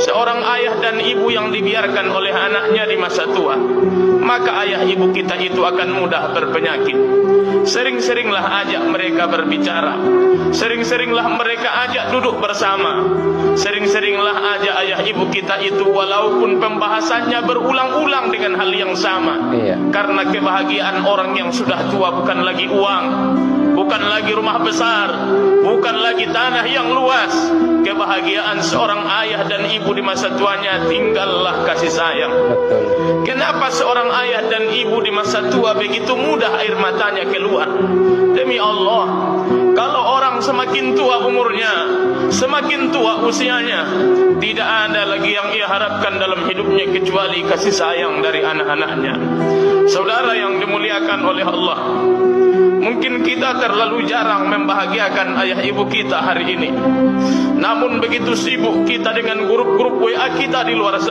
seorang ayah dan ibu yang dibiarkan oleh anaknya di masa tua, maka ayah ibu kita itu akan mudah berpenyakit. Sering-seringlah ajak mereka berbicara, sering-seringlah mereka ajak duduk bersama, sering-seringlah ajak ayah ibu kita itu, walaupun pembahasannya berulang-ulang dengan hal yang sama. Karena kebahagiaan orang yang sudah tua bukan lagi uang, bukan lagi rumah besar, bukan lagi tanah yang luas. Kebahagiaan seorang ayah dan ibu di masa tuanya tinggallah kasih sayang. Betul. Kenapa seorang ayah dan ibu di masa tua begitu mudah air matanya keluar? Demi Allah, kalau orang semakin tua umurnya, semakin tua usianya, tidak ada lagi yang ia harapkan dalam hidupnya kecuali kasih sayang dari anak-anaknya. Saudara yang dimuliakan oleh Allah, mungkin kita terlalu jarang membahagiakan ayah ibu kita hari ini. Namun begitu sibuk kita dengan grup-grup WA kita di luar sana.